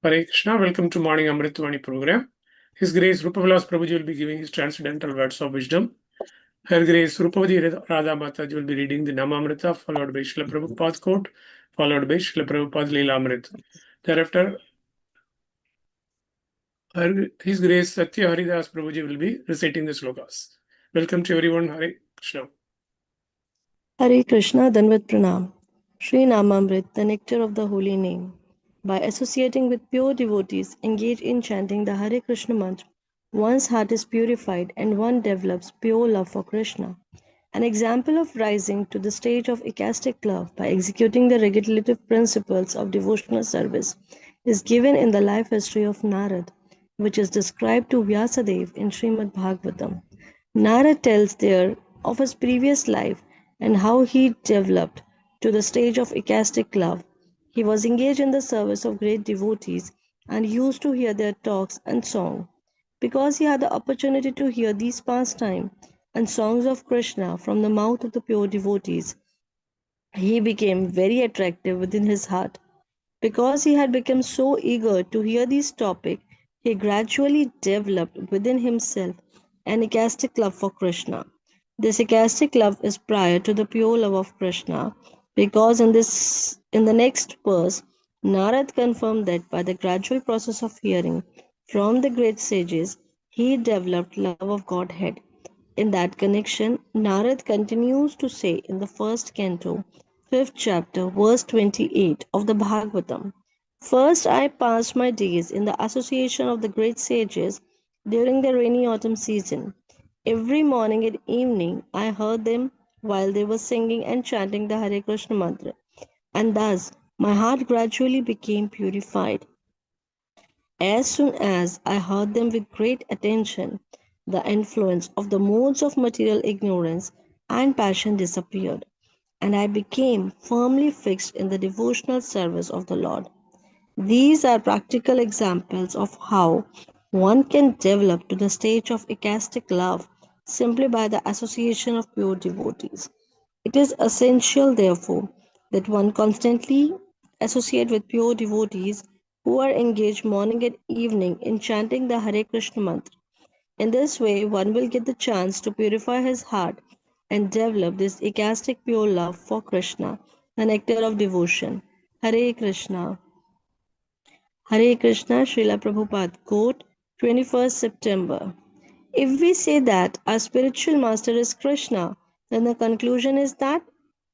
Hare Krishna, welcome to Morning Amrut Vani program. His Grace Rupavilas Prabhuji will be giving his transcendental words of wisdom. Her Grace Rupavati Radha Mataji will be reading the Namamrita, followed by Srila Prabhupada quote, followed by Srila Prabhupada Leela Amrit. Thereafter, His Grace Satya Haridas Prabhuji will be reciting the slokas. Welcome to everyone. Hare Krishna. Hare Krishna Danvat Pranam. Sri Namamrit, the nectar of the holy name. By associating with pure devotees engaged in chanting the Hare Krishna mantra, one's heart is purified and one develops pure love for Krishna. An example of rising to the stage of ecstatic love by executing the regulative principles of devotional service is given in the life history of Narad, which is described to Vyasadeva in Srimad Bhagavatam. Narad tells there of his previous life and how he developed to the stage of ecstatic love. He was engaged in the service of great devotees and used to hear their talks and song. Because he had the opportunity to hear these pastimes and songs of Krishna from the mouth of the pure devotees, he became very attractive within his heart. Because he had become so eager to hear these topics, he gradually developed within himself an ecstatic love for Krishna. This ecstatic love is prior to the pure love of Krishna, because in the next verse, Narad confirmed that by the gradual process of hearing from the great sages, he developed love of Godhead. In that connection, Narad continues to say in the first canto, fifth chapter, verse 28 of the Bhagavatam: First, I passed my days in the association of the great sages during the rainy autumn season. Every morning and evening, I heard them while they were singing and chanting the Hare Krishna mantra, and thus my heart gradually became purified. As soon as I heard them with great attention, the influence of the modes of material ignorance and passion disappeared, and I became firmly fixed in the devotional service of the Lord. These are practical examples of how one can develop to the stage of ecstatic love simply by the association of pure devotees. It is essential, therefore, that one constantly associate with pure devotees who are engaged morning and evening in chanting the Hare Krishna mantra. In this way, one will get the chance to purify his heart and develop this ecstatic pure love for Krishna, the nectar of devotion. Hare Krishna. Hare Krishna, Srila Prabhupada quote, 21st September. If we say that our spiritual master is Krishna, then the conclusion is that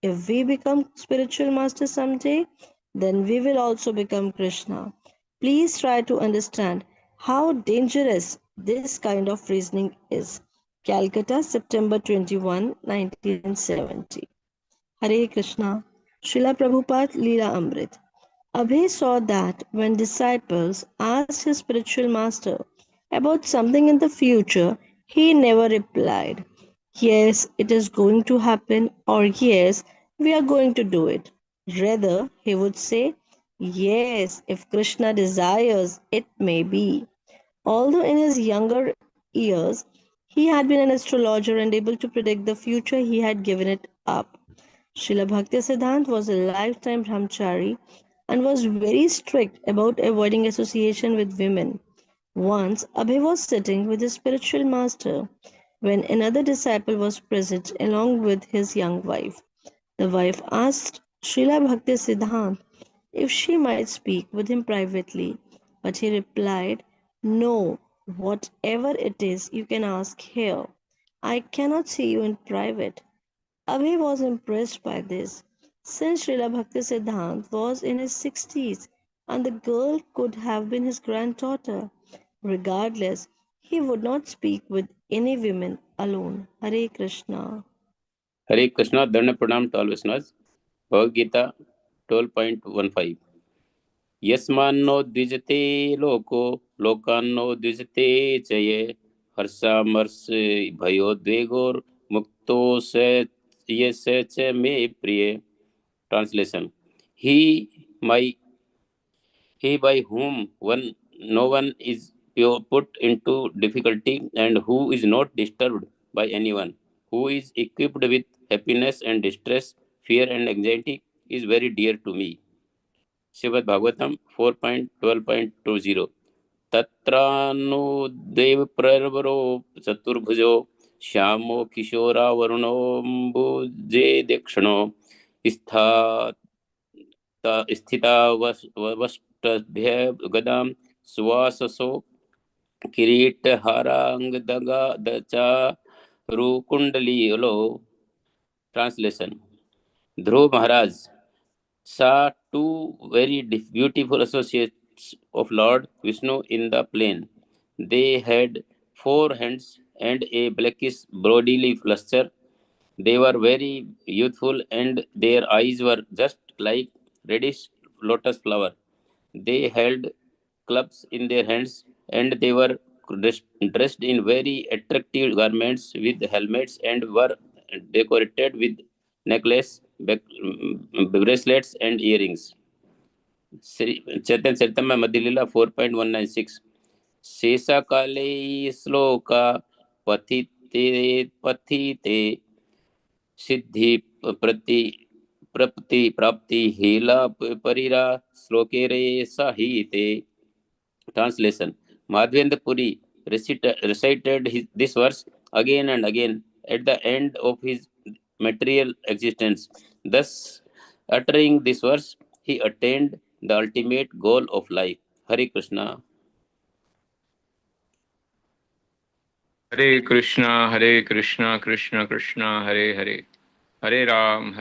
if we become spiritual master someday, then we will also become Krishna. Please try to understand how dangerous this kind of reasoning is. Calcutta, September 21, 1970. Hare Krishna. Srila Prabhupada Leela Amrit. Abhay saw that when disciples asked his spiritual master about something in the future, he never replied, Yes, it is going to happen, or Yes, we are going to do it. Rather, he would say, Yes, if Krishna desires, it may be. Although in his younger years he had been an astrologer and able to predict the future, he had given it up. Srila Bhaktisiddhant was a lifetime brahmachari and was very strict about avoiding association with women. Once, Abhay was sitting with his spiritual master when another disciple was present along with his young wife. The wife asked Srila Bhaktisiddhant if she might speak with him privately, but he replied, No, whatever it is, you can ask here. I cannot see you in private. Abhay was impressed by this, since Srila Bhaktisiddhant was in his 60s and the girl could have been his granddaughter. Regardless, he would not speak with any women alone. Hare Krishna. Hare Krishna, Dana Pranam to all listeners. Bhagavad Gita 12.15. Yasmanno dvijate loko, lokanno dvijate chaye, harsamars bhayodvegor, mukto se yese che me priye. Translation. He, my, he by whom no one is put into difficulty and who is not disturbed by anyone, who is equipped with happiness and distress, fear and anxiety, is very dear to me. Srimad Bhagavatam 4.12.20. तत्रानुदेव प्रवरो चतुर्भुजो श्यामो किशोरावरुणोऽम्बुजे दक्षिणो स्थितावष्टभ्य गदां सुवाससो किरीटहाराङ्गदचारुकुण्डलीलो. Translation. Dhruv Maharaj saw two very beautiful associates of Lord Vishnu in the plain. They had 4 hands and a blackish broadly luster. They were very youthful and their eyes were just like reddish lotus flower. They held clubs in their hands and they were dressed in very attractive garments with helmets and were decorated with necklace, bracelets, and earrings. Chaitan Charitamrita Madhya 4.196. Sesa Kale Sloka Pathite Pathite Siddhi Prapti Hela Parira Slokere Sahite. Translation. Madhvendra Puri recited this verse again and again at the end of his material existence. Thus, uttering this verse, he attained the ultimate goal of life. Hare Krishna. Hare Krishna, Krishna Krishna, Hare Hare. Hare Ram,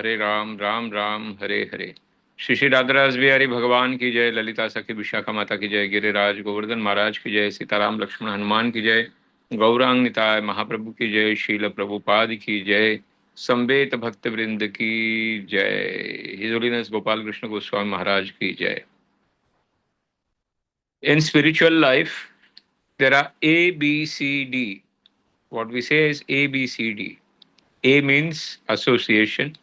Ram Ram, Hare Hare. Shri Shri राधराज Bihari भगवान की जय, ललिता सखी विशाखा माता की जय, गिरिराज गोवर्धन महाराज की जय, सीताराम लक्ष्मण हनुमान की जय, गौरांग निताय महाप्रभु की जय, शील प्रभुपाद की जय, संवेत भक्त वृंद की जय, हिज होलीनेस गोपाल कृष्ण गोस्वामी महाराज की जय. In spiritual life, there are A, B, C, D. What we say is A, B, C, D. A means association.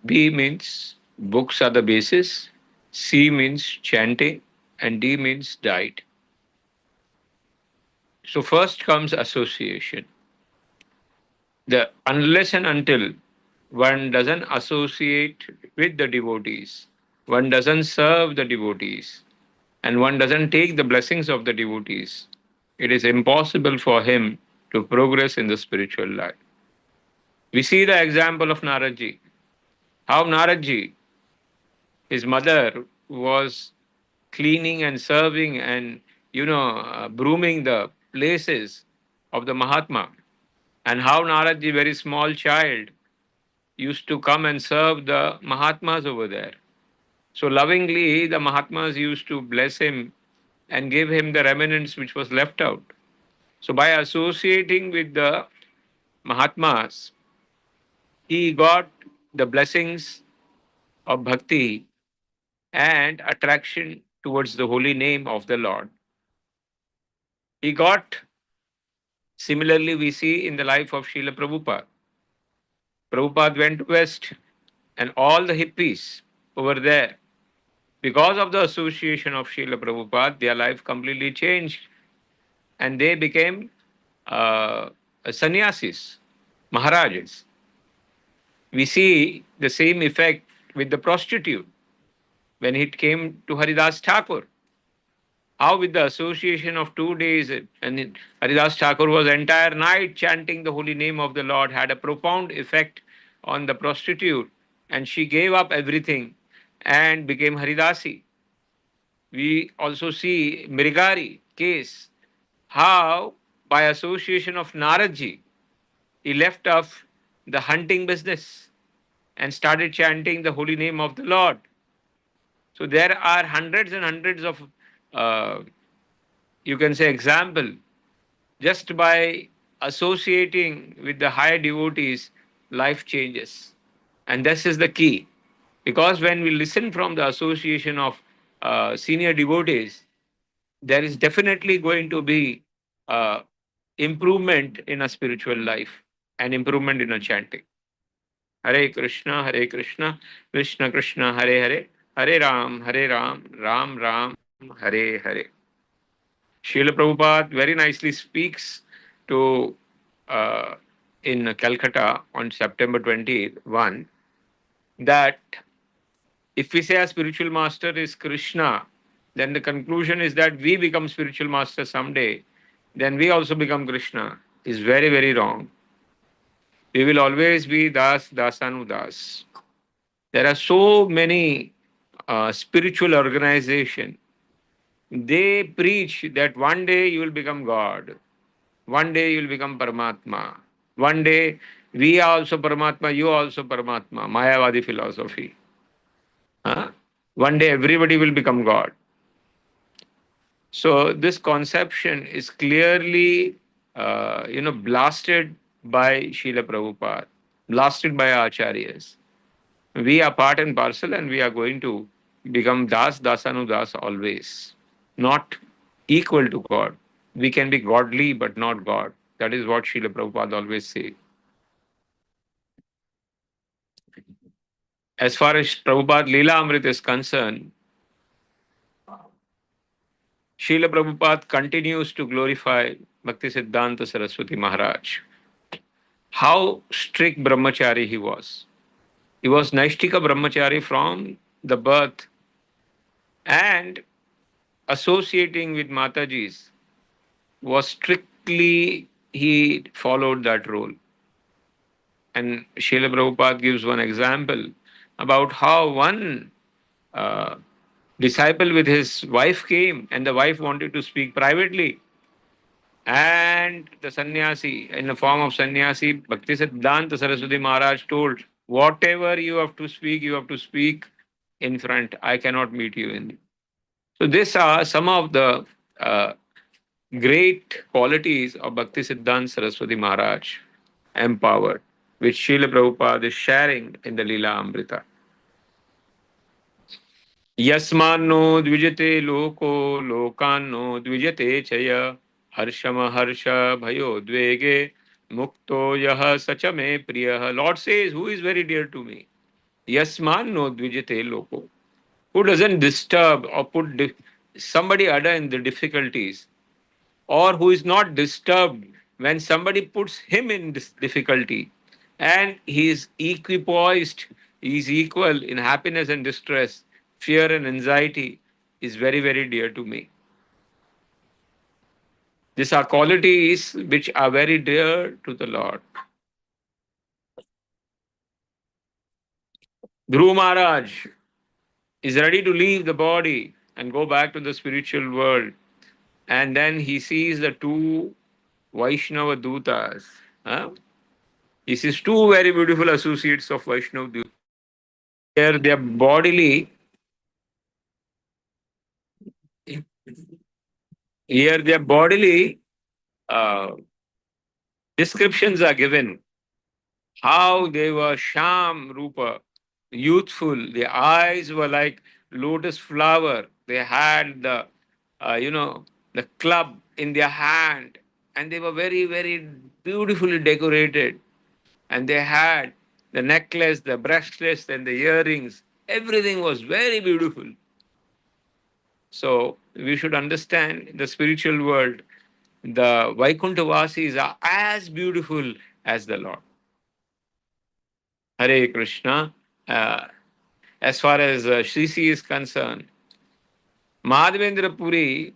B means books are the basis. C means chanting. And D means diet. So first comes association. Unless and until one doesn't associate with the devotees, one doesn't serve the devotees, and one doesn't take the blessings of the devotees, it is impossible for him to progress in the spiritual life. We see the example of Naradji. How Naradji, his mother, was cleaning and serving and brooming the places of the Mahatma, and how Naradji, very small child, used to come and serve the Mahatmas over there. So lovingly, the Mahatmas used to bless him and give him the remnants which was left out. So by associating with the Mahatmas, he got the blessings of bhakti and attraction towards the holy name of the Lord. He got, similarly, we see in the life of Srila Prabhupada. Prabhupada went west, and all the hippies over there, because of the association of Srila Prabhupada, their life completely changed, and they became sannyasis, maharajas. We see the same effect with the prostitute when it came to Haridas Thakur. How with the association of 2 days, and Haridas Thakur was entire night chanting the holy name of the Lord, had a profound effect on the prostitute, and she gave up everything and became Haridasi. We also see Mrigari case, how by association of Naradji, he left off the hunting business and started chanting the holy name of the Lord. So there are hundreds and hundreds of, you can say, example. Just by associating with the higher devotees, life changes. And this is the key. Because when we listen from the association of senior devotees, there is definitely going to be improvement in a spiritual life and improvement in a chanting. Hare Krishna, Krishna Krishna, Hare Hare, Hare Ram, Ram Ram, Hare Hare. Srila Prabhupada very nicely speaks to in Calcutta on September 21 that If we say our spiritual master is Krishna, then the conclusion is that we become spiritual master someday, then we also become Krishna. Is very, very wrong. We will always be Das, Dasanu Das. There are so many spiritual organizations. They preach that one day you will become God. One day you will become Paramatma. One day we are also Paramatma, you are also Paramatma. Mayavadi philosophy. Huh? One day everybody will become God. So this conception is clearly, blasted by Srila Prabhupada, blasted by Acharyas. We are part and parcel, and we are going to become Das, Dasanu Das always, not equal to God. We can be godly, but not God. That is what Srila Prabhupada always say. As far as Prabhupada Leela Amrit is concerned, Srila Prabhupada continues to glorify Bhakti Siddhanta Saraswati Maharaj. How strict brahmachari he was. He was Naishtika brahmachari from the birth, and associating with Matajis was strictly, he followed that role. And Srila Prabhupada gives one example about how one uh, disciple with his wife came, and the wife wanted to speak privately. And the sannyasi, in the form of sannyasi, Bhakti Siddhanta Saraswati Maharaj told, whatever you have to speak in front. I cannot meet you in. So these are some of the great qualities of Bhakti Siddhanta Saraswati Maharaj, empowered, which Srila Prabhupada is sharing in the Leela Amrita. Yasmanno dvijate loko lokanno dvijate chaya harshama harsha bhayo dvege mukto yaha sachame priyaha. Lord says, who is very dear to me? Yasmanno dvijate loko. Who doesn't disturb or put somebody other in the difficulties, or who is not disturbed when somebody puts him in this difficulty, and he is equipoised, he is equal in happiness and distress, fear and anxiety, is very, very dear to me. These are qualities which are very dear to the Lord. Dhruv Maharaj is ready to leave the body and go back to the spiritual world. And then he sees the two Vaishnava Dutas. Huh? He sees two very beautiful associates of Vaishnava Dutas. Here their bodily, here their bodily uh, descriptions are given. How they were Sham Rupa, youthful. Their eyes were like lotus flower. They had the club in their hand, and they were very, very beautifully decorated. And they had the necklace, the bracelets, and the earrings. Everything was very beautiful. So we should understand the spiritual world. The Vaikuntavasis are as beautiful as the Lord. Hare Krishna. As far as Shrisi is concerned, Madhavendra Puri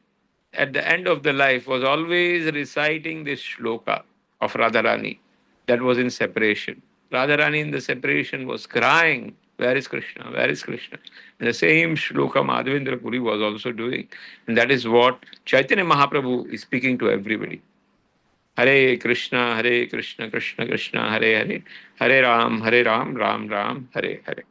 at the end of the life was always reciting this shloka of Radharani that was in separation. Radharani in the separation was crying, where is Krishna? Where is Krishna? And the same shloka Madhavendra Puri was also doing. And that is what Chaitanya Mahaprabhu is speaking to everybody. Hare Krishna, Krishna Krishna, Hare Hare, Hare Ram, Ram Ram, Hare Hare.